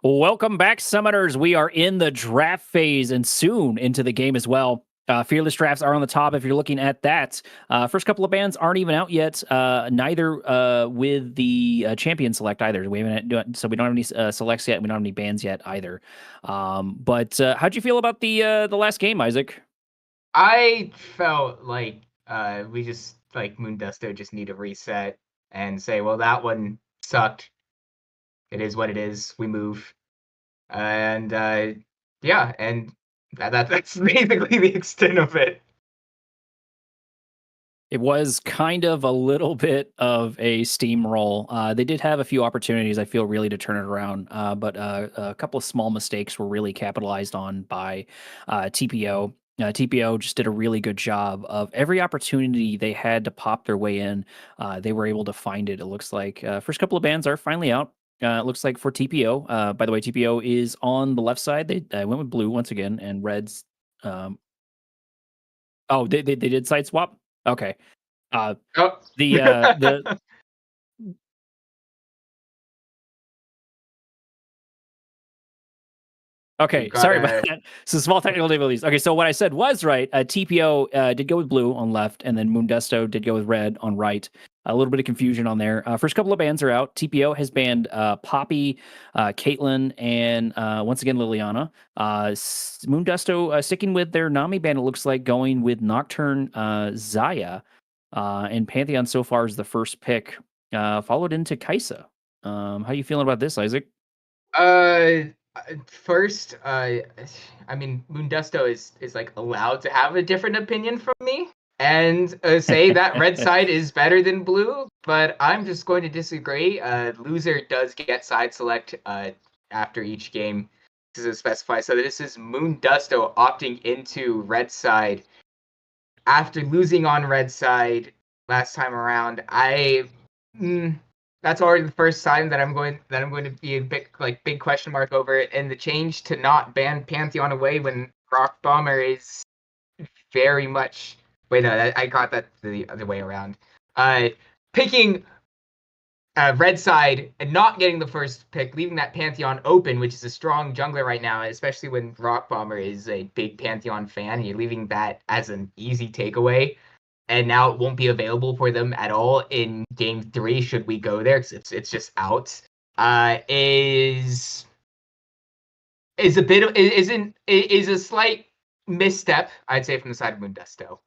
Welcome back, Summoners. We are in the draft phase and soon into the game as well. Fearless drafts are on the top if you're looking at that. First couple of bands aren't even out yet, neither with the champion select either. We haven't, so we don't have any selects yet. We don't have any bands yet either. But how'd you feel about the last game, Isaac? I felt like we just like Moondusto just need to reset and say, well, that one sucked. It is what it is. We move, and yeah, and that's basically the extent of it. It was kind of a little bit of a steamroll. They did have a few opportunities, I feel, really to turn it around, but a couple of small mistakes were really capitalized on by TPO. TPO just did a really good job of every opportunity they had to pop their way in. They were able to find it. It looks like first couple of bans are finally out. It looks like for TPO. By the way, TPO is on the left side. They went with blue once again, and reds. Um, oh, they did side swap. Okay. Uh, Oh. the We've okay, got sorry about a that. So small technical difficulties. Okay, so what I said was right. TPO did go with blue on left, and then Moondusto did go with red on right. A little bit of confusion on there. First couple of bans are out. TPO has banned Poppy, Caitlyn, and once again Liliana. Moondusto sticking with their Nami ban. It looks like going with Nocturne, Zaya, and Pantheon so far is the first pick, followed into Kaisa. How you feeling about this, Isaac? Uh, first, I mean, Moondusto is like allowed to have a different opinion from me and say that red side is better than blue, but I'm just going to disagree. Loser does get side select after each game. This is specified. So this is Moondusto opting into red side after losing on red side last time around. Mm, that's already the first time that I'm going to be a big question mark over it. And the change to not ban Pantheon away when Rock Bomber is very much. Wait, no, I got that the other way around. Uh, Picking red side and not getting the first pick, leaving that Pantheon open, which is a strong jungler right now, especially when Rock Bomber is a big Pantheon fan. You're leaving that as an easy takeaway, and now it won't be available for them at all in game 3 should we go there because it's just out. Is a bit of is a slight misstep, I'd say, from the side of Moondusto.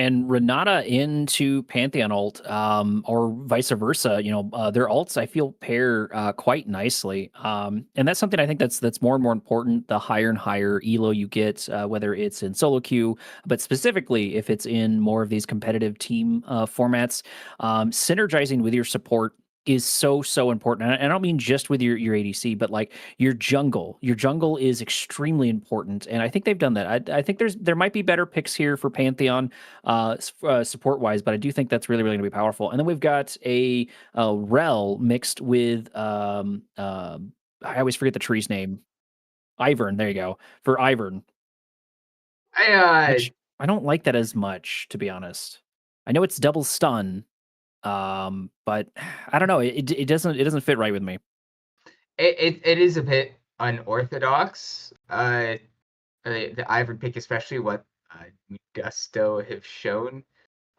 And Renata into Pantheon ult, or vice versa, their ults I feel pair quite nicely, and that's something I think that's more and more important. The higher and higher elo you get, whether it's in solo queue, but specifically if it's in more of these competitive team formats, synergizing with your support is so important. And I don't mean just with your ADC, but like your jungle. Your jungle is extremely important, and I think they've done that. I think there might be better picks here for Pantheon support wise, but I do think that's really going to be powerful. And then we've got a Rel mixed with I always forget the tree's name. Ivern. There you go for Ivern, I which I don't like that as much, to be honest. I know it's double stun, but I don't know. It doesn't fit right with me. it is a bit unorthodox. The Ivory pick, especially what Gusto have shown.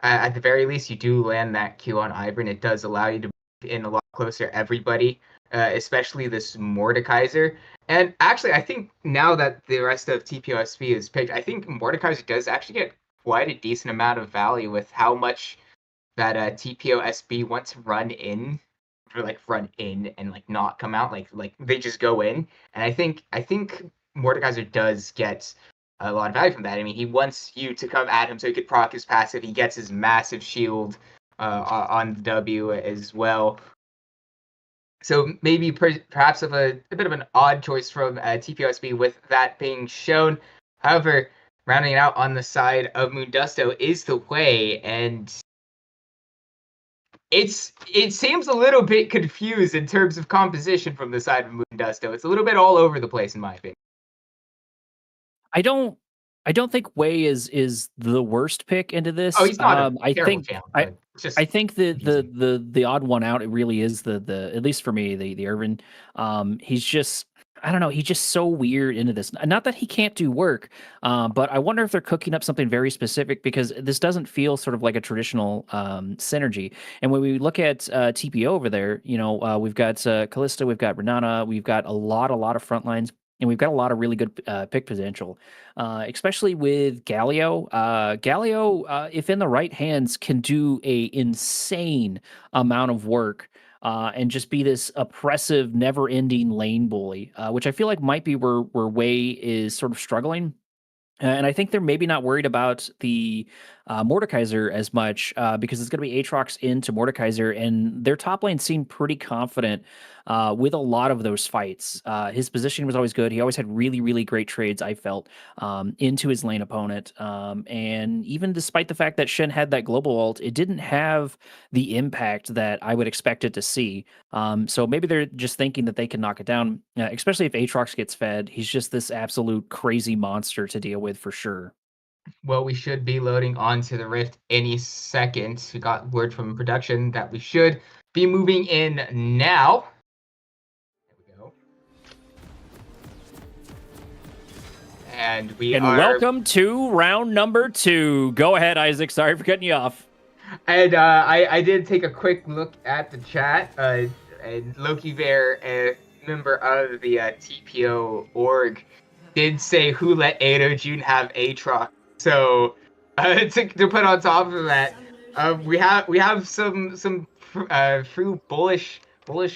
At the very least, you do land that Q on Ivern. It does allow you to move in a lot closer everybody, especially this Mordekaiser. And actually, I think now that the rest of TPOSP is picked, I think Mordekaiser does actually get quite a decent amount of value with how much that TPOSB wants to run in, or like run in and like not come out, like they just go in. And I think Mordekaiser does get a lot of value from that. I mean, he wants you to come at him so he could proc his passive. He gets his massive shield on the W as well. So maybe perhaps of a bit of an odd choice from TPOSB with that being shown. However, rounding it out on the side of Moondusto is the way, and it seems a little bit confused in terms of composition from the side of Moondusto. It's a little bit all over the place in my opinion. I don't. I don't think Wei is the worst pick into Oh, this. he's not a I terrible think champ, but it's I just think confusing. the odd one out, it really is the at least for me, the Irvin. He's just, I don't know, he's just so weird into this. Not that he can't do work, but I wonder if they're cooking up something very specific because this doesn't feel sort of like a traditional synergy. And when we look at TPO over there, we've got Callista, we've got Renata, we've got a lot of front lines. And we've got a lot of really good pick potential, especially with Galio. Galio, if in the right hands, can do a insane amount of work and just be this oppressive, never-ending lane bully, which I feel like might be where Wei is sort of struggling. And I think they're maybe not worried about the Mordekaiser as much because it's going to be Aatrox into Mordekaiser, and their top lane seemed pretty confident with a lot of those fights. His position was always good. He always had really, really great trades, I felt, into his lane opponent. And even despite the fact that Shen had that global ult, it didn't have the impact that I would expect it to see. So maybe they're just thinking that they can knock it down, especially if Aatrox gets fed. He's just this absolute crazy monster to deal with for sure. Well, we should be loading onto the Rift any second. We got word from production that we should be moving in now. There we go. And we And are. welcome to round number 2. Go ahead, Isaac. Sorry for cutting you off. And I did take a quick look at the chat. And Loki Bear, a member of the TPO org, did say who let Ado June have Aatrox. So to put on top of that, we have some true bullish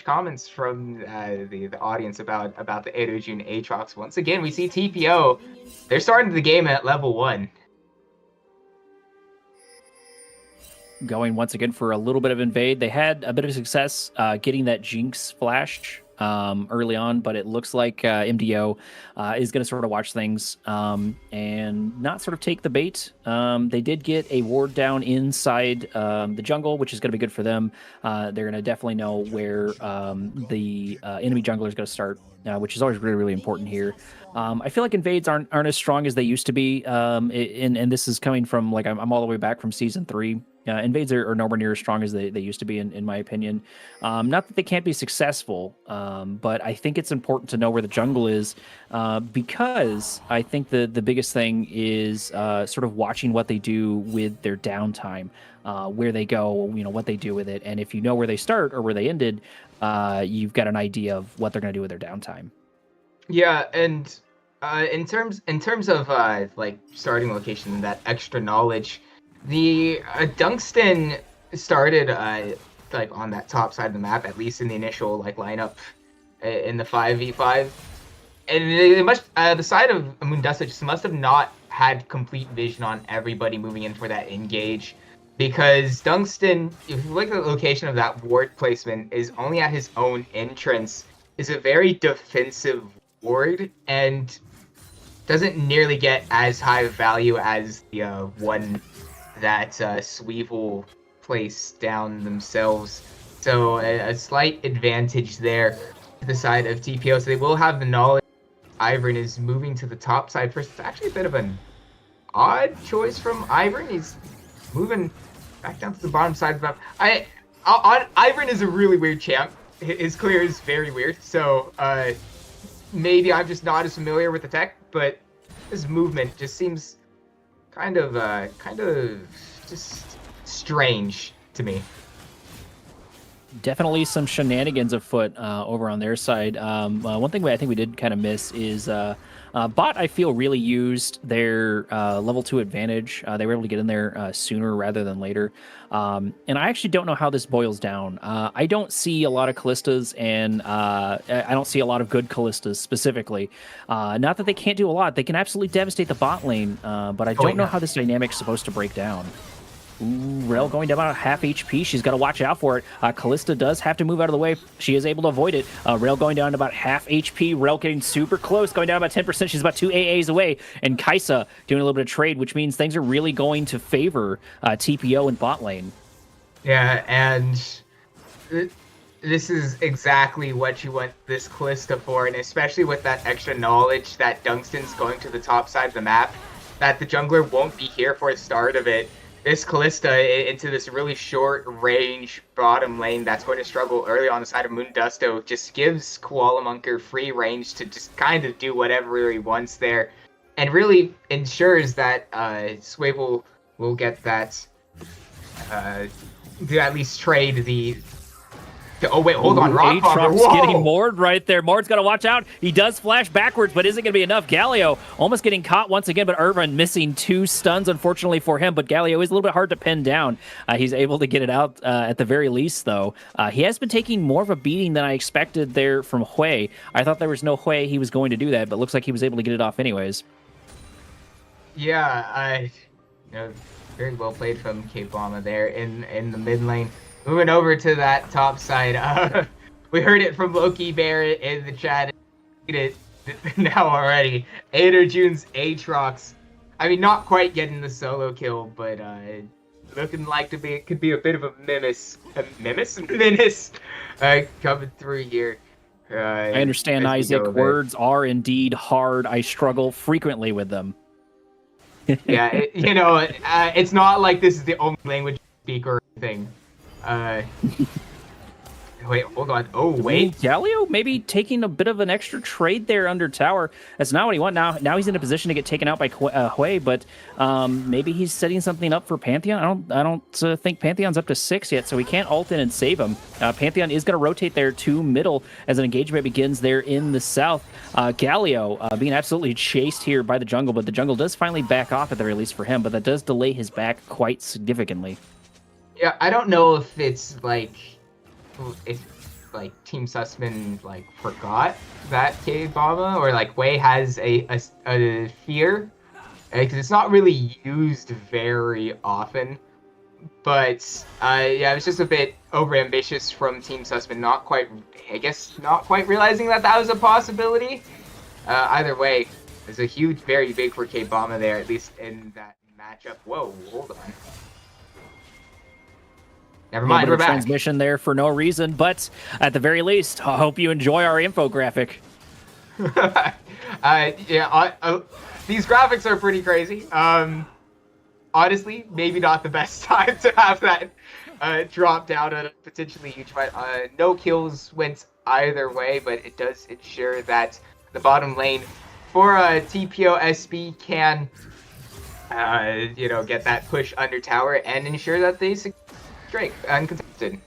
comments from the audience about the Ado June Aatrox. Once again, we see TPO. They're starting the game at level 1. Going once again for a little bit of invade. They had a bit of success getting that Jinx flash early on, but it looks like MDO is going to sort of watch things and not sort of take the bait. They did get a ward down inside the jungle, which is going to be good for them. They're going to definitely know where the enemy jungler is going to start, which is always really, really important here. I feel like invades aren't as strong as they used to be, and this is coming from, like, I'm all the way back from season 3. Invades are nowhere near as strong as they used to be, in my opinion. Not that they can't be successful, but I think it's important to know where the jungle is because I think the biggest thing is sort of watching what they do with their downtime, where they go, what they do with it. And if you know where they start or where they ended, you've got an idea of what they're going to do with their downtime. Yeah, and in terms of like starting location and that extra knowledge, the Dungston started like on that top side of the map, at least in the initial like lineup in the 5v5, and it must the side of Moondusto just must have not had complete vision on everybody moving in for that engage, because Dungston, if you look at the location of that ward placement, is only at his own entrance, is a very defensive ward and doesn't nearly get as high of value as the one that Sweevel placed down themselves. So a slight advantage there to the side of TPO. So they will have the knowledge. Ivern is moving to the top side first. It's actually a bit of an odd choice from Ivern. He's moving back down to the bottom side of the map. Ivern is a really weird champ. His clear is very weird. So maybe I'm just not as familiar with the tech, but his movement just seems kind of just strange to me. Definitely some shenanigans afoot over on their side. One thing I think we did kind of miss is Bot, I feel, really used their level 2 advantage. They were able to get in there sooner rather than later. And I actually don't know how this boils down. I don't see a lot of Callistas, and I don't see a lot of good Callistas specifically. Not that they can't do a lot. They can absolutely devastate the bot lane, but I don't know how this dynamic's supposed to break down. Ooh, Rel going down about half HP. She's got to watch out for it. Callista does have to move out of the way. She is able to avoid it. Rel going down to about half HP. Rel getting super close, going down about 10%. She's about 2 AAs away. And Kaisa doing a little bit of trade, which means things are really going to favor TPO and bot lane. Yeah, and this is exactly what you want this Callista for, and especially with that extra knowledge that Dungston's going to the top side of the map. that the jungler won't be here for the start of it. This Callista into this really short range bottom lane that's going to struggle early on the side of Moondusto just gives Koala Monker free range to just kind of do whatever he wants there, and really ensures that Sway will get that to at least trade the. Oh wait, hold on, Aatrox getting moored right there. Mord's got to watch out. He does flash backwards, but isn't going to be enough. Galio almost getting caught once again, but Irvin missing 2 stuns, unfortunately for him. But Galio is a little bit hard to pin down. He's able to get it out at the very least, though. He has been taking more of a beating than I expected there from Hui. I thought there was no way he was going to do that, but looks like he was able to get it off anyways. Yeah, very well played from K-Bomba there in the mid lane. Moving over to that top side, we heard it from Loki Barrett in the chat. It now already. Ader June's Aatrox. I mean, not quite getting the solo kill, but looking like it could be a bit of a menace coming through here. I understand, Isaac. Words are indeed hard. I struggle frequently with them. Yeah, it's not like this is the only language you speak or anything. Wait, hold on. Oh, wait. Galio maybe taking a bit of an extra trade there under tower. That's not what he wants. Now he's in a position to get taken out by Hui, but maybe he's setting something up for Pantheon. I don't think Pantheon's up to 6 yet, so he can't ult in and save him. Pantheon is going to rotate there to middle as an engagement begins there in the south. Galio being absolutely chased here by the jungle, but the jungle does finally back off at the very least for him, but that does delay his back quite significantly. Yeah, I don't know if it's like Team Sussman like forgot that K-Bomba or like Wei has a fear, because it's not really used very often. But yeah, it was just a bit overambitious from Team Sussman, not quite realizing that was a possibility. Either way, it's a huge, very big for K-Bomba there, at least in that matchup. Whoa, hold on. Never mind, we're back. Transmission there for no reason, but at the very least, I hope you enjoy our infographic. These graphics are pretty crazy. Honestly, maybe not the best time to have that drop down on a potentially huge fight. No kills went either way, but it does ensure that the bottom lane for TPO SB can, get that push under tower and ensure that they strength uncontested.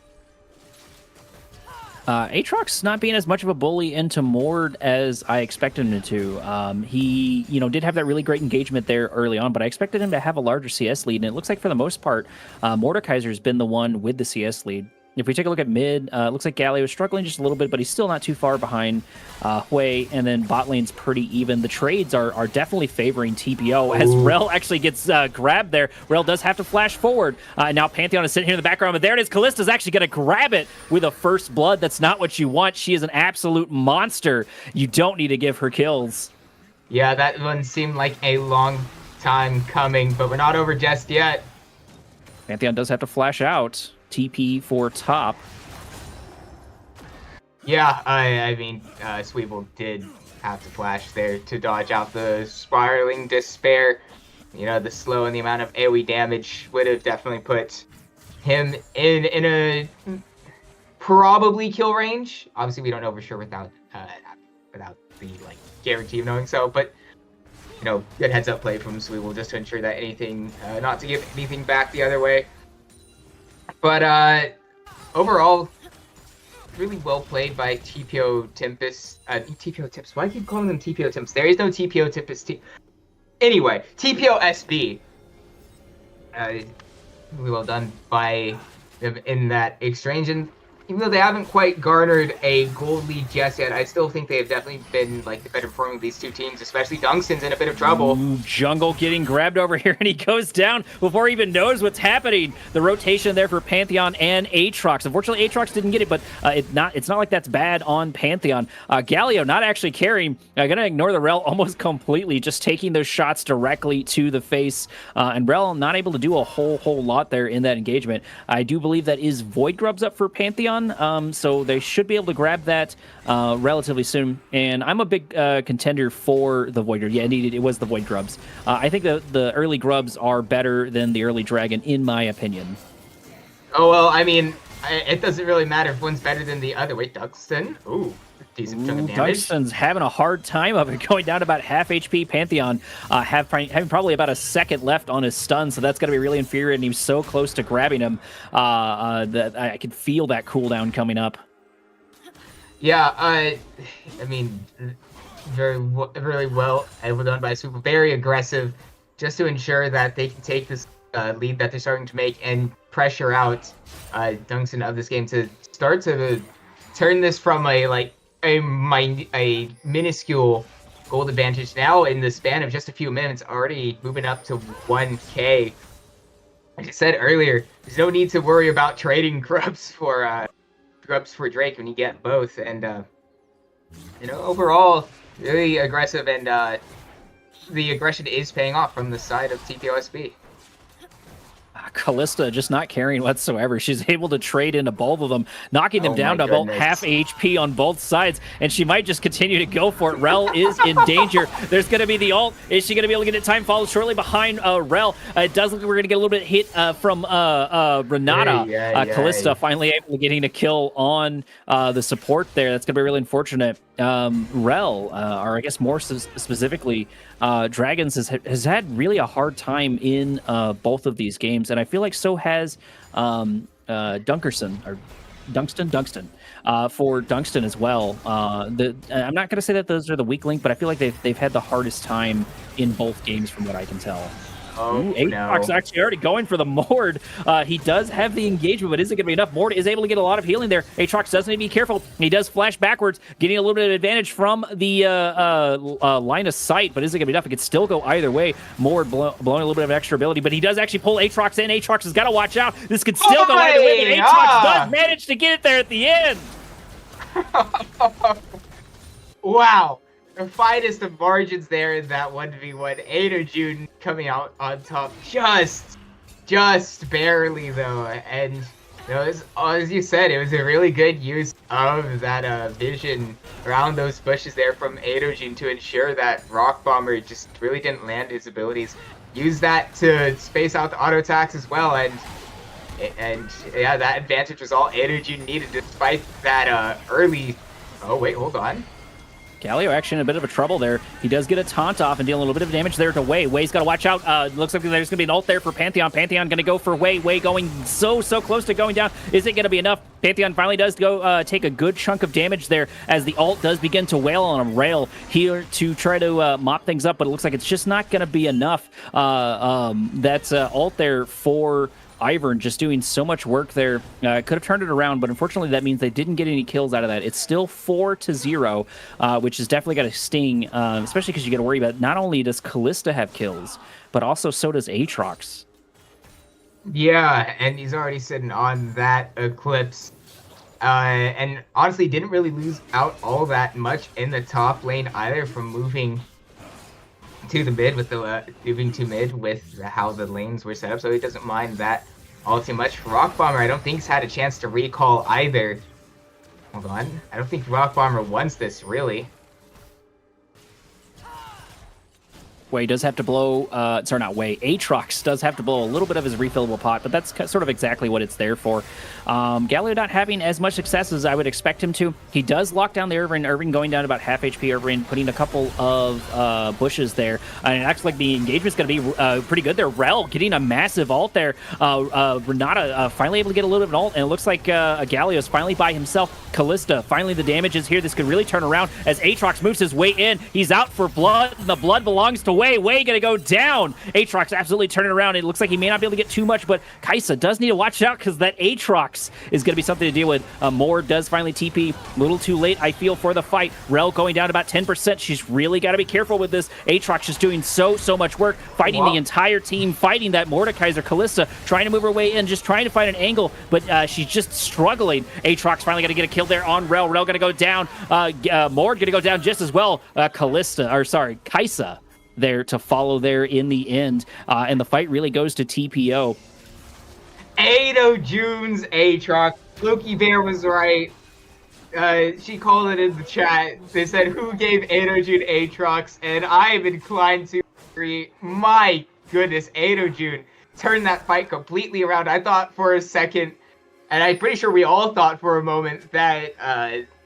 Aatrox not being as much of a bully into Mord as I expected him to. He, did have that really great engagement there early on, but I expected him to have a larger CS lead, and it looks like for the most part, Mordekaiser's been the one with the CS lead. If we take a look at mid, it looks like Galio is struggling just a little bit, but he's still not too far behind Hui, and then bot lane's pretty even. The trades are definitely favoring TPO as Rel actually gets grabbed there. Rel does have to flash forward. Now Pantheon is sitting here in the background, but there it is. Callista's actually going to grab it with a first blood. That's not what you want. She is an absolute monster. You don't need to give her kills. Yeah, that one seemed like a long time coming, but we're not over just yet. Pantheon does have to flash out. TP for top. Yeah, I mean, Sweeble did have to flash there to dodge out the spiraling despair. The slow and the amount of AoE damage would have definitely put him in a probably kill range. Obviously, we don't know for sure without the guarantee of knowing so, but good heads up play from Sweeble just to ensure that anything, not to give anything back the other way. But overall, really well played by TPO Tempest. TPO Tempest. Why do I keep calling them TPO Tempest? There is no TPO Tempest. Anyway, TPO SB. Really well done by them in that exchange. And even though they haven't quite garnered a gold lead just yet, I still think they have definitely been the better performing of these two teams, especially Dungston's in a bit of trouble. Jungle getting grabbed over here, and he goes down before he even knows what's happening. The rotation there for Pantheon and Aatrox. Unfortunately, Aatrox didn't get it, but it's not like that's bad on Pantheon. Galio not actually carrying. Gonna ignore the Rel almost completely, just taking those shots directly to the face. And Rel not able to do a whole lot there in that engagement. I do believe that is Void Grubs up for Pantheon. Pantheon, so they should be able to grab that relatively soon. And I'm a big contender for the Void. Yeah, indeed, it was the Void Grubs. I think the early Grubs are better than the early Dragon, in my opinion. Oh, well, I mean, it doesn't really matter if one's better than the other. Wait, Duxton? Ooh, decent chunk of damage. Duxton's having a hard time of it, going down to about half HP. Pantheon having probably about a second left on his stun, so that's going to be really infuriating. He was so close to grabbing him that I could feel that cooldown coming up. Yeah, I mean, really well able done by Super. Very aggressive, just to ensure that they can take this lead that they're starting to make and pressure out Dunstan of this game to start to turn this from a minuscule gold advantage now in the span of just a few minutes, already moving up to 1K. Like I said earlier, there's no need to worry about trading grubs for Drake when you get both, and overall really aggressive, and the aggression is paying off from the side of TPOSB. Kalista just not caring whatsoever. She's able to trade into both of them, knocking them down to about half HP on both sides, and she might just continue to go for it. Rel is in danger. There's going to be the ult. Is she going to be able to get it? Time follows shortly behind Rel. It does look like we're going to get a little bit hit from Renata. Kalista finally able to getting a kill on the support there. That's going to be really unfortunate. Rel, or I guess more specifically, Dragons has had really a hard time in both of these games, and I feel like so has Dunkerson, or Dunstan, for Dunstan as well. I'm not going to say that those are the weak link, but I feel like they've had the hardest time in both games from what I can tell. Oh, Aatrox actually already going for the Mord. He does have the engagement, but is it going to be enough? Mord is able to get a lot of healing there. Aatrox does need to be careful. He does flash backwards, getting a little bit of advantage from the line of sight, but is it going to be enough? It could still go either way. Mord blowing a little bit of extra ability, but he does actually pull Aatrox in. Aatrox has got to watch out. This could still go either way, but Aatrox does manage to get it there at the end. Wow. The finest of margins there in that 1v1. June coming out on top just barely, though. And as you said, it was a really good use of that vision around those bushes there from June to ensure that Rock Bomber just really didn't land his abilities. Use that to space out the auto attacks as well, and yeah, that advantage was all June needed despite that early. Oh wait, hold on. Galio actually in a bit of a trouble there. He does get a taunt off and deal a little bit of damage there to Wei. Wei's got to watch out. Looks like there's going to be an ult there for Pantheon. Pantheon going to go for Wei. Wei going so close to going down. Is it going to be enough? Pantheon finally does go take a good chunk of damage there as the ult does begin to wail on a rail here to try to mop things up, but it looks like it's just not going to be enough. That's ult there for Ivern, just doing so much work there. Could have turned it around, but unfortunately that means they didn't get any kills out of that. It's still 4-0, which has definitely got a sting, especially because you got to worry about not only does Kalista have kills, but also so does Aatrox. Yeah, and he's already sitting on that Eclipse. And honestly, didn't really lose out all that much in the top lane either from moving to the mid with how the lanes were set up, so he doesn't mind that all too much. Rock Bomber, I don't think he's had a chance to recall either. Hold on, I don't think Rock Bomber wants this really. Wei does have to blow, sorry, not Wei, Aatrox does have to blow a little bit of his refillable pot, but that's sort of exactly what it's there for. Galio not having as much success as I would expect him to. He does lock down the Irving. Irving going down about half HP. Irving putting a couple of bushes there. And it acts like the engagement's going to be pretty good there. Rel getting a massive ult there. Renata finally able to get a little bit of an ult, and it looks like Galio's finally by himself. Kalista, finally the damage is here. This could really turn around as Aatrox moves his way in. He's out for blood, and the blood belongs to Wei. Wei gonna go down. Aatrox absolutely turning around. It looks like he may not be able to get too much, but Kaisa does need to watch out because that Aatrox is gonna be something to deal with. Mord does finally TP. A little too late, I feel, for the fight. Rel going down about 10%. She's really got to be careful with this. Aatrox just doing so much work, fighting the entire team, fighting that Mordekaiser. Kalista trying to move her way in, just trying to find an angle, but she's just struggling. Aatrox finally going to get a kill there on Rel. Rel going to go down. Mord going to go down just as well. Kaisa there to follow there in the end. And the fight really goes to TPO. June's Aatrox Loki Bear was right. She called it in the chat. They said, who gave Adojun Aatrox? And I'm inclined to agree. My goodness, Adojun turned that fight completely around. I thought for a second, and I'm pretty sure we all thought for a moment that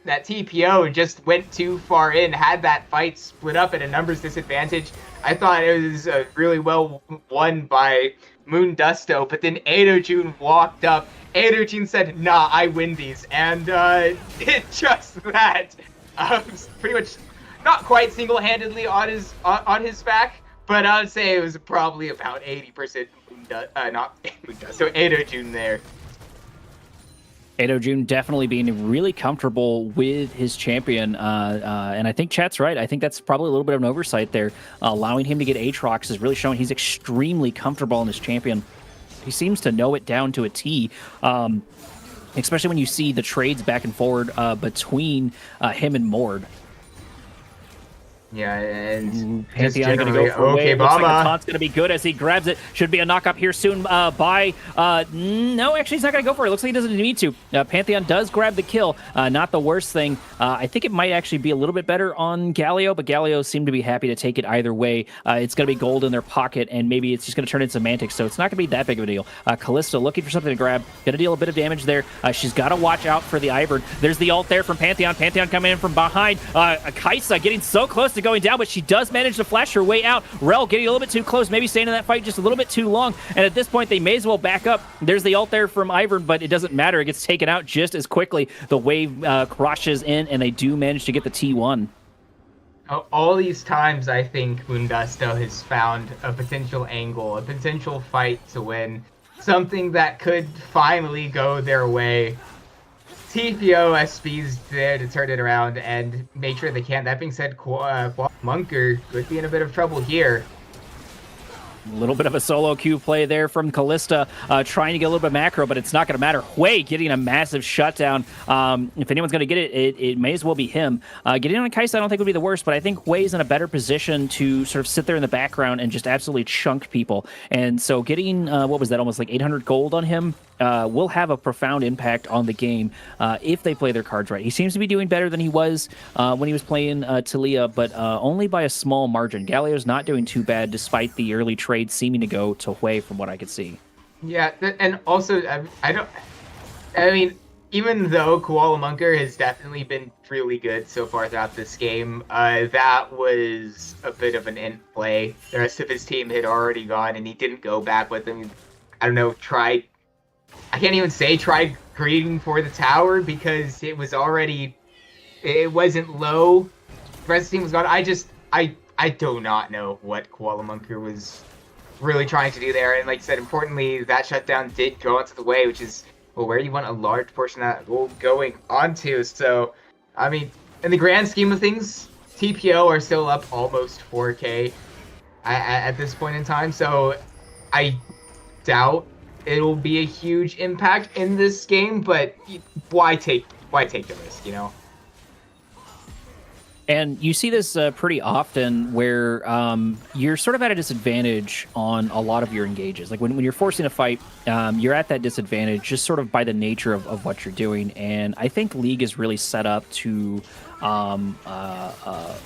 that TPO just went too far in, had that fight split up at a numbers disadvantage. I thought it was really well won by Moondusto, but then Adojun walked up. Adojun said, nah, I win these. And just that, pretty much not quite single-handedly on his back, but I would say it was probably about 80% not Moondusto, Adojun there. Adojun definitely being really comfortable with his champion, and I think chat's right. I think that's probably a little bit of an oversight there. Allowing him to get Aatrox is really showing he's extremely comfortable in his champion. He seems to know it down to a T, especially when you see the trades back and forward between him and Mord. Yeah, and Pantheon going to go for okay, Looks like the taunt's going to be good as he grabs it. Should be a knock-up here soon by... no, actually, he's not going to go for it. Looks like he doesn't need to. Pantheon does grab the kill. Not the worst thing. I think it might actually be a little bit better on Galio, but Galio seemed to be happy to take it either way. It's going to be gold in their pocket, and maybe it's just going to turn into semantics, so it's not going to be that big of a deal. Kalista looking for something to grab. Going to deal a bit of damage there. She's got to watch out for the Ivern. There's the ult there from Pantheon. Pantheon coming in from behind. Kaisa getting so close to going down, but she does manage to flash her way out. Rel getting a little bit too close, maybe staying in that fight just a little bit too long, and at this point they may as well back up. There's the ult there from Ivern, but it doesn't matter. It gets taken out just as quickly. The wave crashes in, and they do manage to get the T1. All these times, I think Moondusto has found a potential angle, a potential fight to win, something that could finally go their way. TPO SP's there to turn it around and make sure they can. That being said, Munker could be in a bit of trouble here. A little bit of a solo queue play there from Kalista, trying to get a little bit of macro, but it's not going to matter. Hui getting a massive shutdown. If anyone's going to get it, it may as well be him. Getting on Kaisa I don't think would be the worst, but I think Hui's in a better position to sort of sit there in the background and just absolutely chunk people. And so getting, what was that, almost like 800 gold on him will have a profound impact on the game if they play their cards right. He seems to be doing better than he was when he was playing Talia, but only by a small margin. Galio's not doing too bad despite the early trade seeming to go to Hui from what I could see. Yeah, and also, I mean, even though Koala Munker has definitely been really good so far throughout this game, that was a bit of an in play. The rest of his team had already gone, and he didn't go back with them. I don't know, tried greeting for the tower because it was already, it wasn't low. The rest of the team was gone. I do not know what Koala Munker was really trying to do there. And like I said, importantly, that shutdown did go onto the way, which is where you want a large portion of that gold going onto. So, I mean, in the grand scheme of things, TPO are still up almost 4K at this point in time. So I doubt it'll be a huge impact in this game, but why take the risk, you know? And you see this pretty often where you're sort of at a disadvantage on a lot of your engages. Like when you're forcing a fight, you're at that disadvantage just sort of by the nature of what you're doing. And I think League is really set up to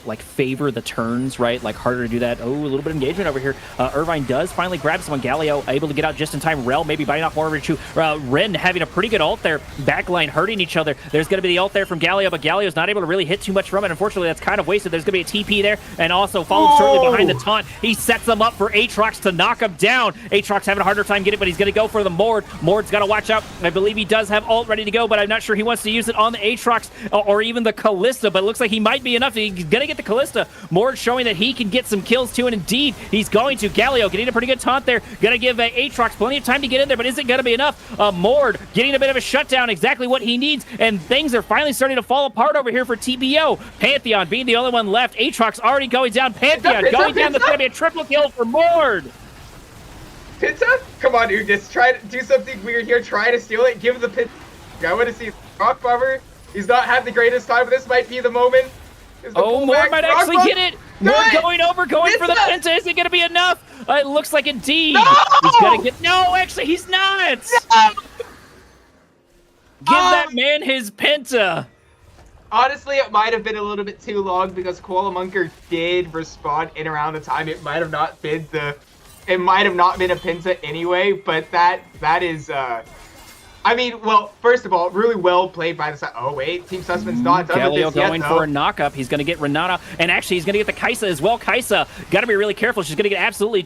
like favor the turns, right? Like harder to do that. Oh, a little bit of engagement over here. Irvine does finally grab someone. Galio able to get out just in time. Rel maybe biting off more of her too. Ren having a pretty good ult there. Backline hurting each other. There's going to be the ult there from Galio, but Galio's not able to really hit too much from it. Unfortunately, that's kind of wasted. There's going to be a TP there, and also followed shortly behind the taunt. He sets them up for Aatrox to knock him down. Aatrox having a harder time getting it, but he's going to go for the Mord. Mord's got to watch out. I believe he does have ult ready to go, but I'm not sure he wants to use it on the Aatrox or even the Kalista, but it looks like he might be enough. He's going to get the Kalista. Mord showing that he can get some kills too, and indeed, he's going to. Galio getting a pretty good taunt there. Going to give Aatrox plenty of time to get in there, but is it going to be enough? Mord getting a bit of a shutdown, exactly what he needs, and things are finally starting to fall apart over here for TPO. Pantheon being the only one left. Aatrox already going down. Pantheon going down. That's going to be a triple kill for Mord. Pinta? Come on, dude. Just try to do something weird here. Try to steal it. Give the Pinta. I want to see Rock Bummer. He's not had the greatest time, but this might be the moment. Oh, Mord might actually get it. Mord going over, going for the Pinta. Is it going to be enough? It looks like indeed. No! He's going to get... No, actually, he's not. No! Give that man his penta. Honestly, it might have been a little bit too long because Koala Monker did respond in around the time. It might have not been it might have not been a penta anyway, but that is I mean, well, first of all, really well played by the side. Oh, wait, Team Sussman's not done Galio with this going yet, for a knock-up. He's going to get Renata, and actually he's going to get the Kaisa as well. Kaisa, got to be really careful. She's going to get absolutely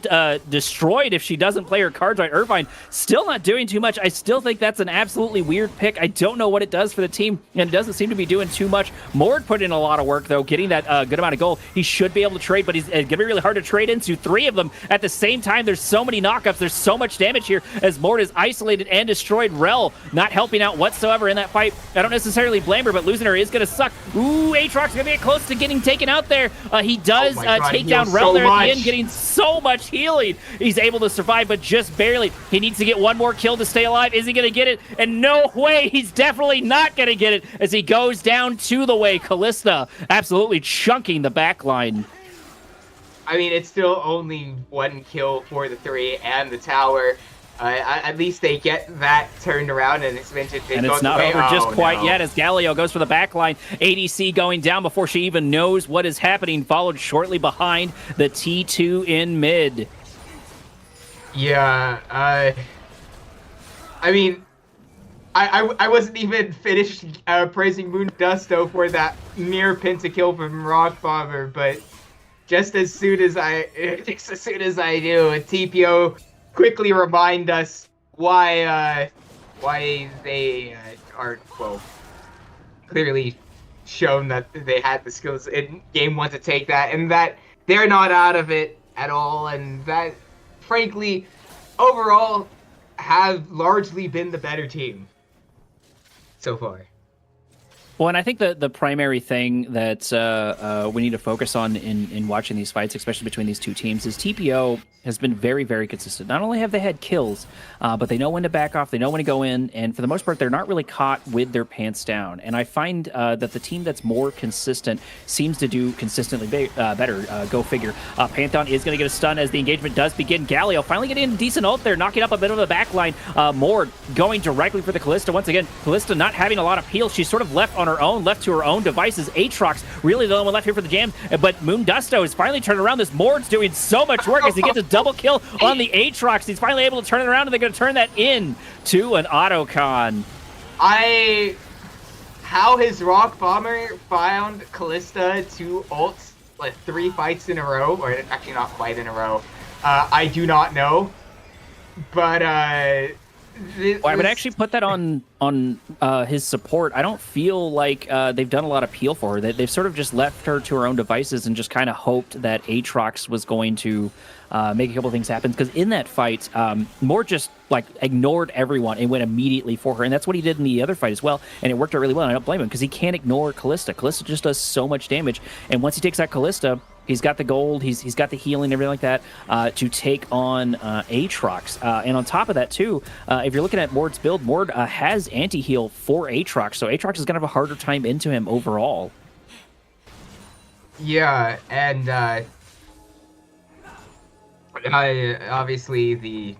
destroyed if she doesn't play her cards right. Irvine still not doing too much. I still think that's an absolutely weird pick. I don't know what it does for the team, and it doesn't seem to be doing too much. Mord put in a lot of work, though, getting that good amount of gold. He should be able to trade, but he's going to be really hard to trade into. 3 of them at the same time. There's so many knockups. There's so much damage here as Mord is isolated and destroyed. Rel not helping out whatsoever in that fight. I don't necessarily blame her, but losing her is going to suck. Ooh, Aatrox going to get close to getting taken out there. He does take down Rel there at the end, getting so much healing. He's able to survive, but just barely. He needs to get one more kill to stay alive. Is he going to get it? And no way, he's definitely not going to get it as he goes down to the way. Callista absolutely chunking the back line. I mean, it's still only 1 kill for the 3 and the tower. At least they get that turned around, and it's not over just quite yet as Galio goes for the backline. ADC going down before she even knows what is happening, followed shortly behind the T2 in mid. Yeah, I mean, I wasn't even finished praising Moondusto for that near pentakill from Rock Bomber, but just as soon as I do, a TPO quickly remind us why they aren't, well, clearly shown that they had the skills in game 1 to take that, and that they're not out of it at all, and that, frankly, overall, have largely been the better team so far. Well, and I think the primary thing that we need to focus on in watching these fights, especially between these two teams, is TPO has been very, very consistent. Not only have they had kills, but they know when to back off, they know when to go in, and for the most part, they're not really caught with their pants down. And I find that the team that's more consistent seems to do consistently better. Go figure. Pantheon is going to get a stun as the engagement does begin. Galio finally getting a decent ult there, knocking up a bit of the backline. Mord going directly for the Callista. Once again, Callista not having a lot of heal. She's sort of left on her own, left to her own devices. Aatrox really the only one left here for the jam, but Moondusto is finally turning around. This Mord's doing so much work as he gets a double kill on the Aatrox. He's finally able to turn it around, and they're going to turn that in to an autocon. How his Rock Bomber found Callista 2 ults, like 3 fights in a row, or actually not quite in a row, I do not know. But I would actually put that on his support. I don't feel like they've done a lot of peel for her. They've sort of just left her to her own devices and just kind of hoped that Aatrox was going to make a couple of things happen. Because in that fight, Moore just like ignored everyone and went immediately for her. And that's what he did in the other fight as well. And it worked out really well. And I don't blame him because he can't ignore Callista. Callista just does so much damage. And once he takes out Callista, he's got the gold, he's got the healing, everything like that, to take on Aatrox. And on top of that, too, if you're looking at Mord's build, Mord has anti-heal for Aatrox, so Aatrox is going to have a harder time into him overall. Yeah, and obviously the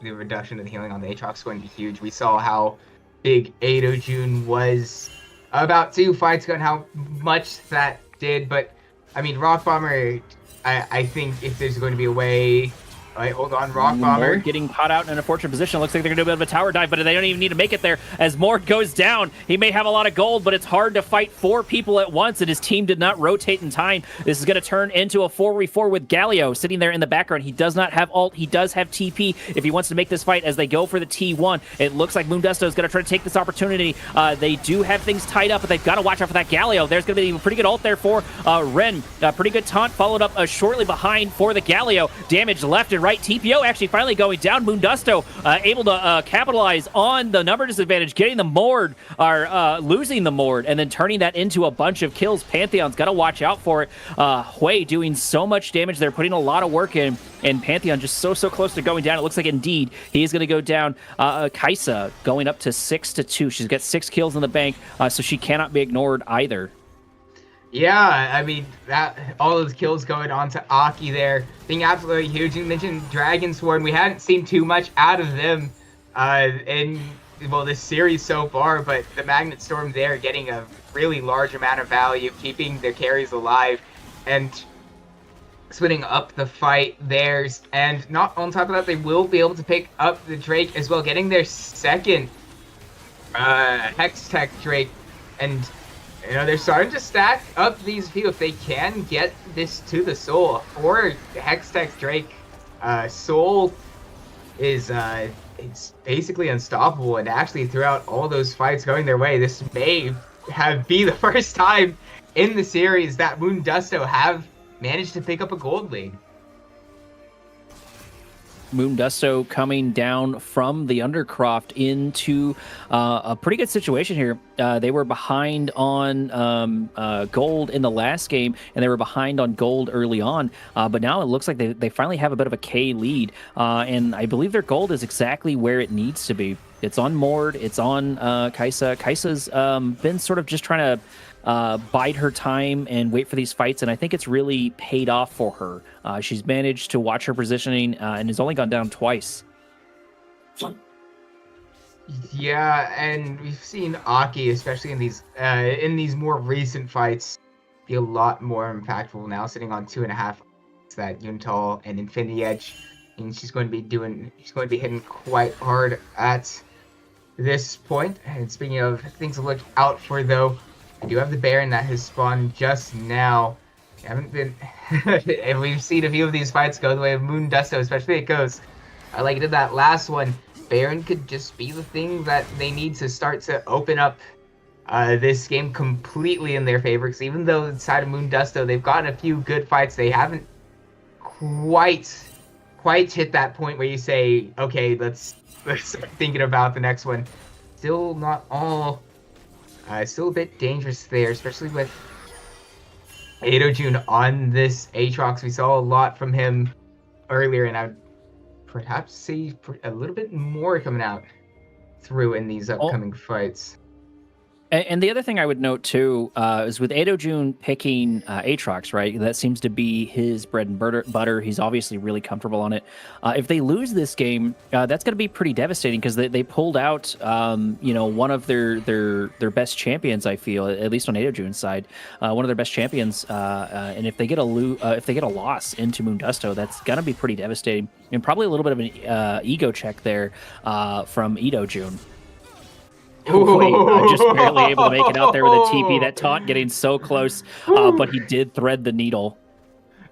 reduction of the healing on the Aatrox is going to be huge. We saw how big Ado June was about 2 fights ago and how much that did, but I mean, Rock Bomber, I think if there's going to be a way... All right, hold on, Rock Bomber. Mord getting caught out in an unfortunate position. Looks like they're going to do a bit of a tower dive, but they don't even need to make it there. As Mord goes down, he may have a lot of gold, but it's hard to fight 4 people at once, and his team did not rotate in time. This is going to turn into a 4v4 with Galio sitting there in the background. He does not have ult. He does have TP if he wants to make this fight as they go for the T1. It looks like Moondusto is going to try to take this opportunity. They do have things tied up, but they've got to watch out for that Galio. There's going to be a pretty good ult there for Ren. Pretty good taunt followed up shortly behind for the Galio. Damage left and right. TPO actually finally going down. Moondusto able to capitalize on the number disadvantage, getting the Mord, or losing the Mord, and then turning that into a bunch of kills. Pantheon's got to watch out for it. Hui doing so much damage. They're putting a lot of work in, and Pantheon just so close to going down. It looks like indeed he is going to go down. Kaisa going up to 6-2. She's got 6 kills in the bank, so she cannot be ignored either. Yeah, I mean, that all those kills going on to Aki there being absolutely huge. You mentioned Dragon Sworn. We hadn't seen too much out of them in well, this series so far, but the Magnet Storm there getting a really large amount of value, keeping their carries alive, and splitting up the fight theirs. And not on top of that, they will be able to pick up the Drake as well, getting their second Hex Tech Drake. And they're starting to stack up these few if they can get this to the Soul. For Hex Tech Drake, Soul is it's basically unstoppable, and actually throughout all those fights going their way, this may be the first time in the series that Moondusto have managed to pick up a gold lead. Moondusto coming down from the Undercroft into a pretty good situation here. They were behind on gold in the last game, and they were behind on gold early on. But now it looks like they finally have a bit of a K lead. And I believe their gold is exactly where it needs to be. It's on Mord. It's on Kaisa. Kaisa's been sort of just trying to bide her time and wait for these fights, and I think it's really paid off for her. She's managed to watch her positioning and has only gone down twice. Yeah, and we've seen Aki, especially in these more recent fights, be a lot more impactful now, sitting on 2.5 that Yuntal and Infinity Edge, and she's going to be hitting quite hard at this point. And speaking of things to look out for, though, I do have the Baron that has spawned just now. And we've seen a few of these fights go the way of Moondusto, especially it goes. Like it in that last one, Baron could just be the thing that they need to start to open up this game completely in their favor. Because even though inside of Moondusto, they've gotten a few good fights, they haven't quite hit that point where you say, okay, let's start thinking about the next one. Still not all. Still a bit dangerous there, especially with Adojun on this Aatrox. We saw a lot from him earlier, and I'd perhaps see a little bit more coming out through in these upcoming fights. And the other thing I would note, too, is with Adojun picking Aatrox, right? That seems to be his bread and butter. He's obviously really comfortable on it. If they lose this game, that's going to be pretty devastating because they pulled out, one of their best champions, I feel, at least on Adojun's side, one of their best champions. And if they get a loss into Moondusto, that's going to be pretty devastating. And probably a little bit of an ego check there from Adojun. Just barely able to make it out there with a TP. That taunt getting so close, but he did thread the needle.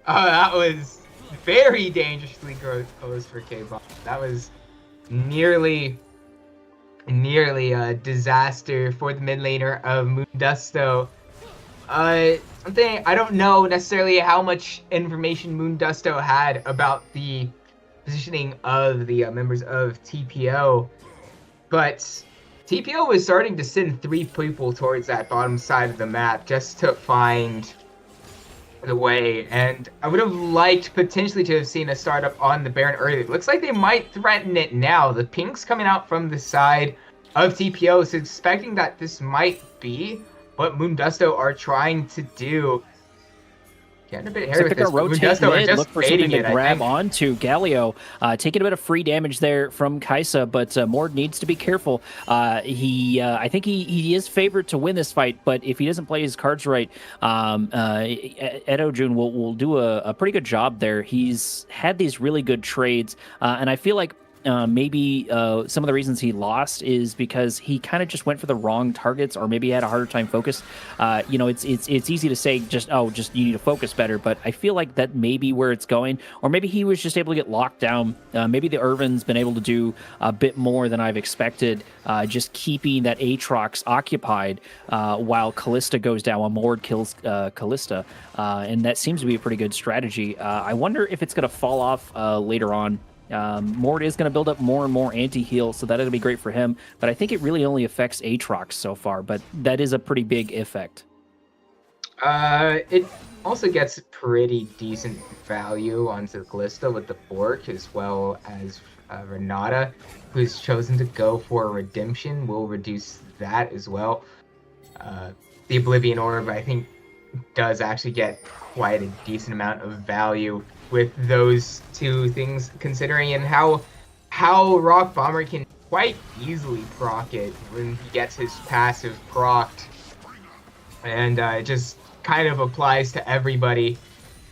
That was very dangerously close for K-Bomb. That was nearly a disaster for the mid laner of Moondusto. Something I don't know necessarily how much information Moondusto had about the positioning of the members of TPO, but TPO was starting to send 3 people towards that bottom side of the map just to find the way, and I would have liked potentially to have seen a startup on the Baron earlier. It looks like they might threaten it now. The ping's coming out from the side of TPO, so expecting that this might be what Moondusto are trying to do. Getting a bit hairy with this, Moondusto are just look for something to grab onto. Galio taking a bit of free damage there from Kaisa, but Mord needs to be careful. I think he is favored to win this fight, but if he doesn't play his cards right, Adojun will do a pretty good job there. He's had these really good trades, and I feel like maybe some of the reasons he lost is because he kind of just went for the wrong targets, or maybe he had a harder time focus. It's easy to say just you need to focus better, but I feel like that may be where it's going, or maybe he was just able to get locked down. Maybe the Irvin's been able to do a bit more than I've expected, just keeping that Aatrox occupied while Callista goes down, while Mord kills Callista, and that seems to be a pretty good strategy. I wonder if it's going to fall off later on. Mord is going to build up more and more anti-heal, so that'll be great for him. But I think it really only affects Aatrox so far, but that is a pretty big effect. It also gets pretty decent value onto the Callista with the Bork, as well as Renata, who's chosen to go for Redemption, will reduce that as well. The Oblivion Orb, I think, does actually get quite a decent amount of value with those 2 things, considering and how Rock Bomber can quite easily proc it when he gets his passive procced. And it just kind of applies to everybody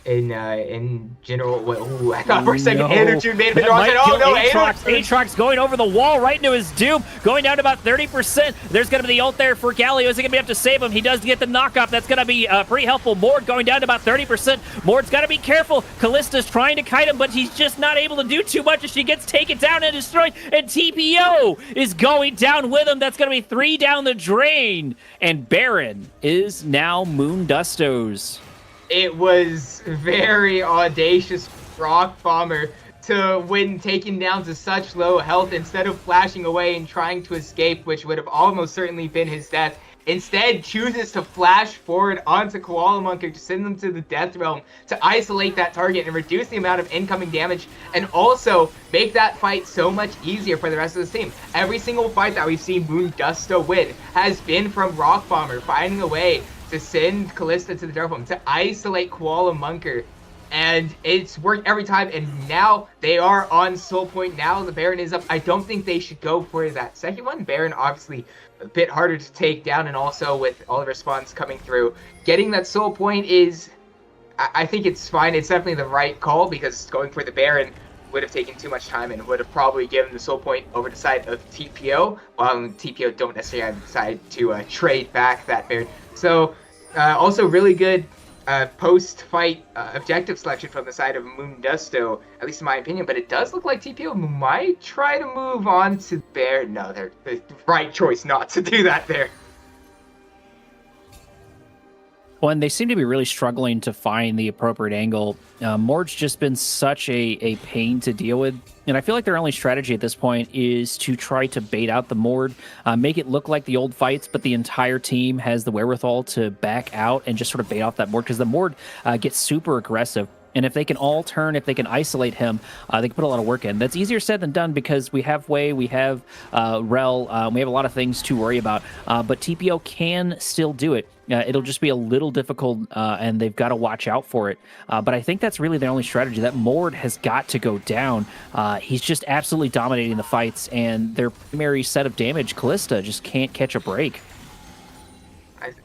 in general. Ooh, I thought for a second Energy made him draw. Oh no, Aatrox going over the wall right into his doom, going down to about 30%. There's going to be the ult there for Galio. Is he going to be able to save him? He does get the knockoff. That's going to be pretty helpful. Mord going down to about 30%. Mord's got to be careful. Kallista's trying to kite him, but he's just not able to do too much as she gets taken down and destroyed. And TPO is going down with him. That's going to be 3 down the drain. And Baron is now Moondusto's. It was very audacious Rock Bomber to, when taken down to such low health, instead of flashing away and trying to escape, which would have almost certainly been his death, instead chooses to flash forward onto Koala Monkey to send them to the Death Realm to isolate that target and reduce the amount of incoming damage, and also make that fight so much easier for the rest of the team. Every single fight that we've seen Moondusto win has been from Rock Bomber finding a way to send Kalista to the Death Realm, to isolate Koala Monker. And it's worked every time, and now they are on Soul Point. Now the Baron is up. I don't think they should go for that second one. Baron obviously a bit harder to take down, and also with all the response coming through, getting that Soul Point is, I think it's fine. It's definitely the right call, because going for the Baron would have taken too much time and would have probably given the Soul Point over the side of TPO, while TPO don't necessarily decide to trade back that Baron. So also really good post-fight objective selection from the side of Moondusto, at least in my opinion, but it does look like TPO might try to move on to there. No, they're the right choice not to do that there. Well, and they seem to be really struggling to find the appropriate angle. Mord's just been such a pain to deal with. And I feel like their only strategy at this point is to try to bait out the Mord, make it look like the old fights, but the entire team has the wherewithal to back out and just sort of bait off that Mord, because the Mord gets super aggressive. And if they can all turn, if they can isolate him, they can put a lot of work in. That's easier said than done, because we have Wei, we have Rel, we have a lot of things to worry about. But TPO can still do it. It'll just be a little difficult, and they've got to watch out for it. But I think that's really their only strategy. That Mord has got to go down. He's just absolutely dominating the fights, and their primary set of damage, Kalista, just can't catch a break.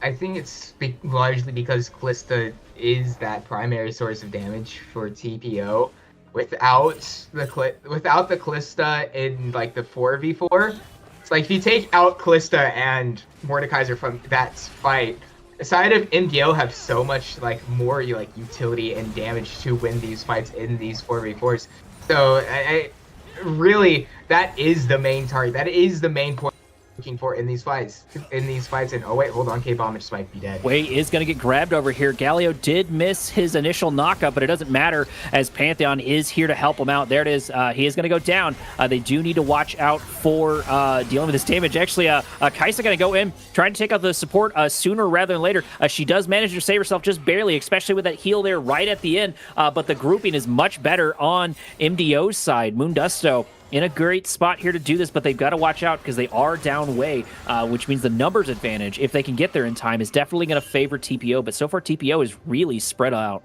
I think it's largely because Kalista is that primary source of damage for TPO. Without the Kalista in like the 4v4, it's like if you take out Kalista and Mordekaiser from that fight, aside of MDO have so much like more like utility and damage to win these fights in these 4v4s. So I really, that is the main target. That is the main point looking for in these fights. And oh wait, hold on, K-Bomb just might be dead. Wei is going to get grabbed over here. Galio did miss his initial knockup, but it doesn't matter, as Pantheon is here to help him out. There it is. He is going to go down. They do need to watch out for dealing with this damage. Actually, Kaisa going to go in, trying to take out the support sooner rather than later. She does manage to save herself just barely, especially with that heal there right at the end. But the grouping is much better on MDO's side. Moondusto in a great spot here to do this, but they've got to watch out because they are down Wei, which means the numbers advantage, if they can get there in time, is definitely going to favor TPO. But so far, TPO is really spread out.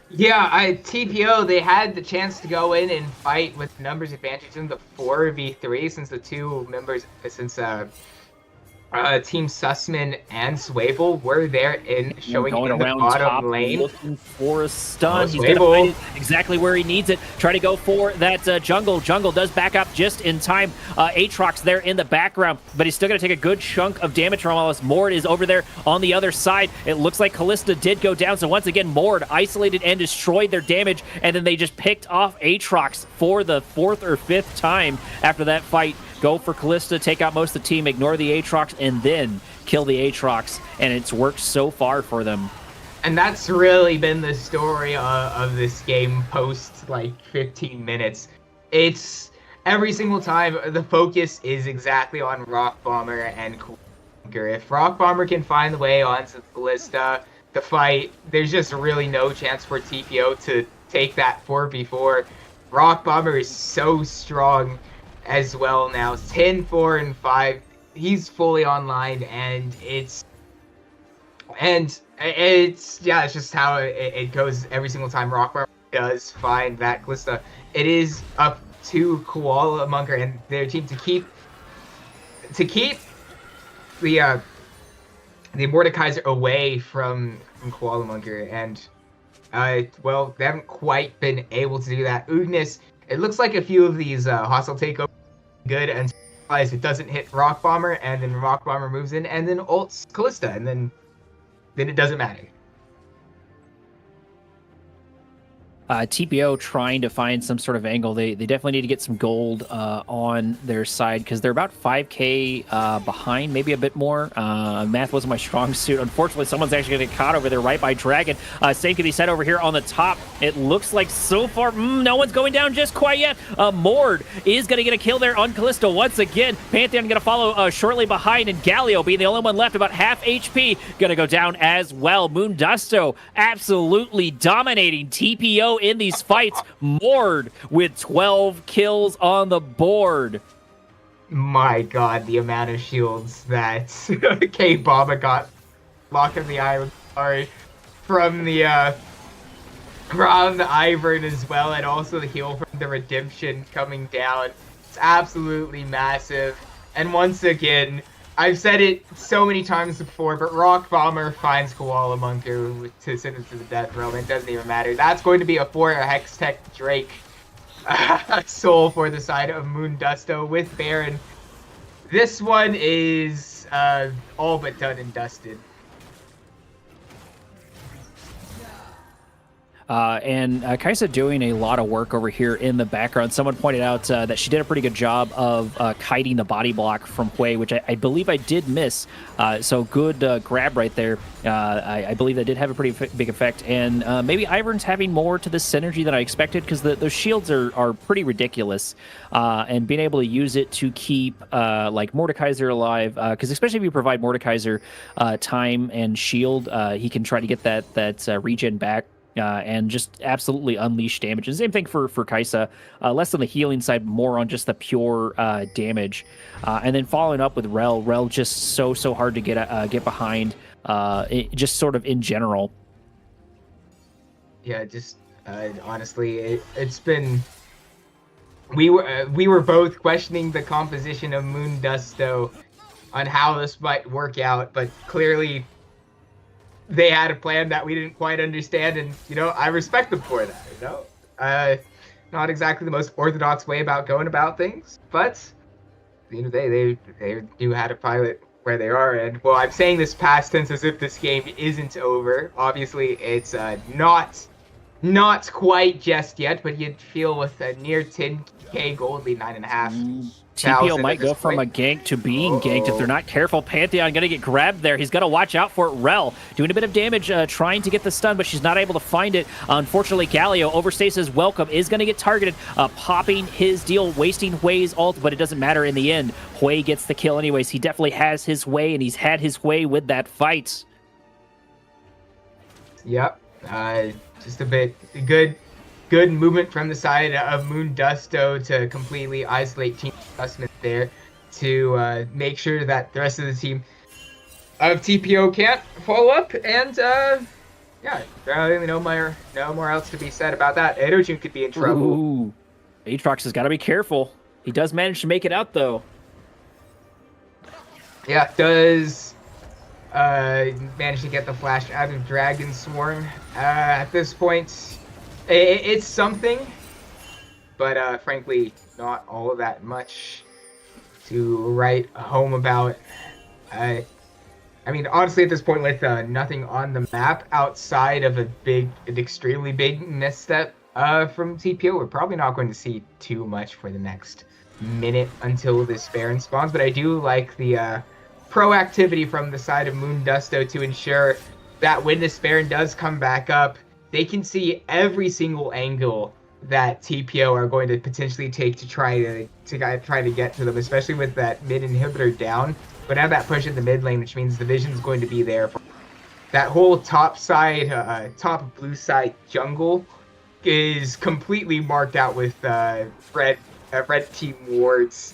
Yeah, TPO, they had the chance to go in and fight with numbers advantage in the 4v3, since the two members, since Team Sussman and Swable were there in showing going in the around bottom top, lane. Looking for a stun. He's Swable. going to find it exactly where he needs it. Try to go for that jungle. Jungle does back up just in time. Aatrox there in the background, but he's still going to take a good chunk of damage from all this. Mord is over there on the other side. It looks like Kalista did go down, so once again, Mord isolated and destroyed their damage, and then they just picked off Aatrox for the 4th or 5th time after that fight. Go for Kalista, take out most of the team, ignore the Aatrox, and then kill the Aatrox, and it's worked so far for them. And that's really been the story of this game post, like, 15 minutes. It's every single time, the focus is exactly on Rock Bomber and Conquer. If Rock Bomber can find the way onto Kalista, the fight, there's just really no chance for TPO to take that 4v4. Rock Bomber is so strong as well now. 10, 4, and 5. He's fully online, and it's just how it goes every single time Rock Bomber does find that Kalista. It is up to Koala Monger and their team to keep the Mordekaiser away from Koala Monger, and well, they haven't quite been able to do that. Ugnis, it looks like a few of these hostile takeovers good, and it doesn't hit Rock Bomber, and then Rock Bomber moves in, and then ults Callista, and then it doesn't matter. TPO trying to find some sort of angle. They definitely need to get some gold on their side because they're about 5k behind, maybe a bit more. Math wasn't my strong suit. Unfortunately, someone's actually going to get caught over there right by Dragon. Same can be said over here on the top. It looks like so far, no one's going down just quite yet. Mord is going to get a kill there on Callisto once again. Pantheon going to follow shortly behind, and Galio being the only one left, about half HP, going to go down as well. Moondusto absolutely dominating TPO in these fights. Mord with 12 kills on the board. My god, the amount of shields that K-Baba got locked in the eye from the Ivern as well, and also the heal from the Redemption coming down. It's absolutely massive. And once again, I've said it so many times before, but Rock Bomber finds Koala Monger to send him to the death realm. It doesn't even matter. That's going to be a 4 Hex Tech Drake soul for the side of Moondusto with Baron. This one is all but done and dusted. And Kaisa doing a lot of work over here in the background. Someone pointed out that she did a pretty good job of kiting the body block from Hui, which I believe I did miss. So good grab right there. I believe that did have a pretty big effect. And maybe Ivern's having more to this synergy than I expected, because those shields are pretty ridiculous. And being able to use it to keep like Mordekaiser alive, because especially if you provide Mordekaiser time and shield, he can try to get that regen back. And just absolutely unleash damage. And same thing for Kaisa, less on the healing side, more on just the pure damage. And then following up with Rel just so hard to get behind, just sort of in general. Yeah, just honestly, it's been. We were both questioning the composition of Moondusto on how this might work out, but clearly they had a plan that we didn't quite understand, and I respect them for that. Not exactly the most orthodox way about going about things, but at the end of the day, they knew how to pilot where they are. And well, I'm saying this past tense as if this game isn't over. Obviously, it's not quite just yet, but you'd feel with a near 10k gold lead, 9.5. TPO might go from a gank to being ganked if they're not careful. Pantheon going to get grabbed there. He's got to watch out for it. Rel doing a bit of damage, trying to get the stun, but she's not able to find it. Unfortunately, Galio overstays his welcome, is going to get targeted, popping his deal, wasting Hui's ult, but it doesn't matter in the end. Hui gets the kill anyways. He definitely has his way, and he's had his way with that fight. Yep. Just a bit good movement from the side of Moondusto to completely isolate Team Adjustment there to make sure that the rest of the team of TPO can't follow up. And yeah, really no more else to be said about that. Edojun could be in trouble. Ooh, Aatrox has got to be careful. He does manage to make it out though. Yeah, does manage to get the flash out of Dragon Swarm. At this point, it's something, but frankly, not all of that much to write home about. I mean, honestly, at this point, with nothing on the map outside of an extremely big misstep from TPO, we're probably not going to see too much for the next minute until this Baron spawns. But I do like the proactivity from the side of Moondusto to ensure that when this Baron does come back up, they can see every single angle that TPO are going to potentially take to try to get to them, especially with that mid inhibitor down. But have that push in the mid lane, which means the vision's going to be there. That whole top blue side jungle is completely marked out with red team wards.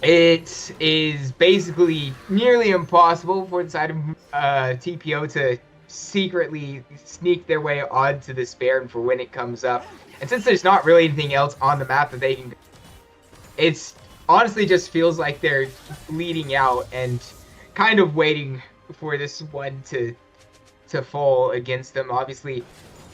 It is basically nearly impossible for the side of TPO to secretly sneak their way onto this Baron for when it comes up. And since there's not really anything else on the map that they can, it's honestly just feels like they're bleeding out and kind of waiting for this one to fall against them. Obviously,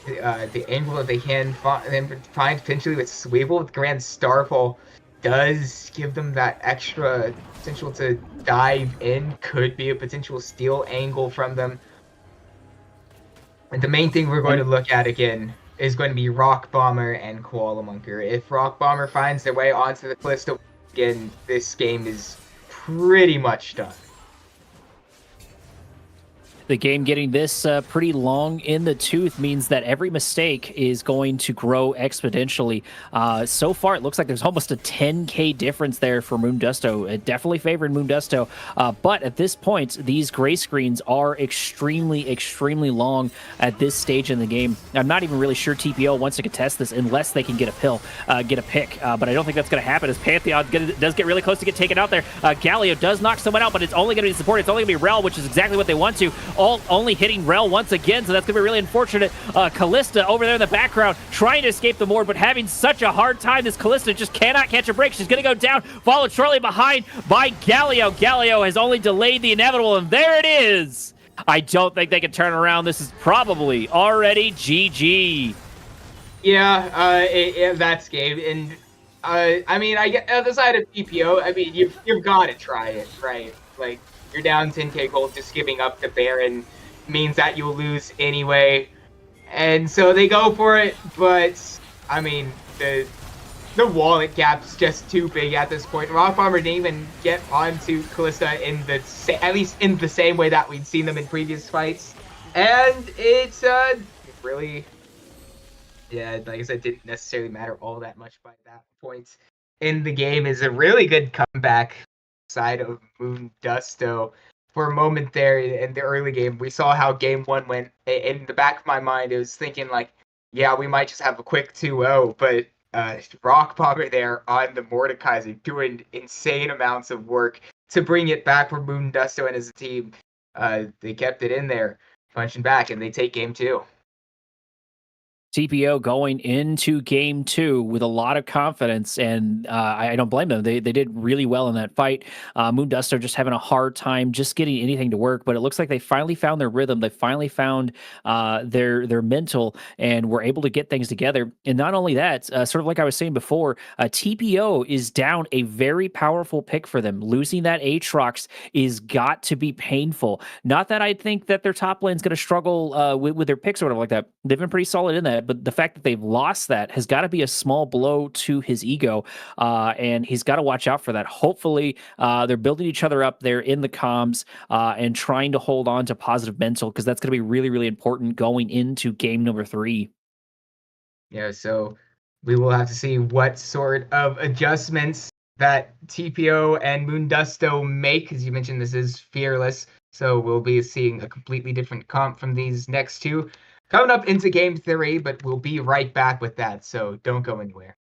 the angle that they can find potentially with Swivel with Grand Starfall does give them that extra potential to dive in. Could be a potential steal angle from them. And the main thing we're going to look at again is going to be Rock Bomber and Koala Monker. If Rock Bomber finds their way onto the Callisto again, this game is pretty much done. The game getting this pretty long in the tooth means that every mistake is going to grow exponentially. So far, it looks like there's almost a 10K difference there for Moondusto. It definitely favored Moondusto, but at this point, these gray screens are extremely, extremely long at this stage in the game. I'm not even really sure TPO wants to contest this unless they can get a pick, but I don't think that's going to happen as Pantheon does get really close to get taken out there. Galio does knock someone out, but it's only going to be supported. It's only going to be Rel, which is exactly what they want to. Only hitting Rel once again, so that's going to be really unfortunate. Callista over there in the background trying to escape the Mord, but having such a hard time. This Callista just cannot catch a break. She's going to go down, followed shortly behind by Galio. Galio has only delayed the inevitable, and there it is. I don't think they can turn around. This is probably already GG. Yeah, that's game. And I mean, I get on the side of TPO. I mean, you've got to try it, right? Like, you're down 10k gold, just giving up the Baron means that you'll lose anyway. And so they go for it, but I mean, the wallet gap's just too big at this point. Rock Bomber didn't even get onto Callista at least in the same way that we'd seen them in previous fights. And it's really, yeah, like I said, didn't necessarily matter all that much by that point in the game. Is a really good comeback side of Moondusto. For a moment there in the early game, we saw how game one went. In the back of my mind, it was thinking like, yeah, we might just have a quick 2-0, but Rock Bomber there on the Mordekaiser doing insane amounts of work to bring it back for Moondusto and his team. They kept it in there, punching back, and they take game two. TPO going into game two with a lot of confidence, and I don't blame them. They did really well in that fight. Moondusto just having a hard time just getting anything to work, but it looks like they finally found their rhythm. They finally found their mental, and were able to get things together. And not only that, sort of like I was saying before, TPO is down a very powerful pick for them. Losing that Aatrox is got to be painful. Not that I think that their top lane is going to struggle with their picks or whatever like that. They've been pretty solid in that. But the fact that they've lost that has got to be a small blow to his ego, and he's got to watch out for that. Hopefully, they're building each other up there in the comms and trying to hold on to positive mental, because that's going to be really, really important going into game number 3. Yeah, so we will have to see what sort of adjustments that TPO and Moondusto make. As you mentioned, this is Fearless, so we'll be seeing a completely different comp from these next two coming up into game 3, but we'll be right back with that, so don't go anywhere.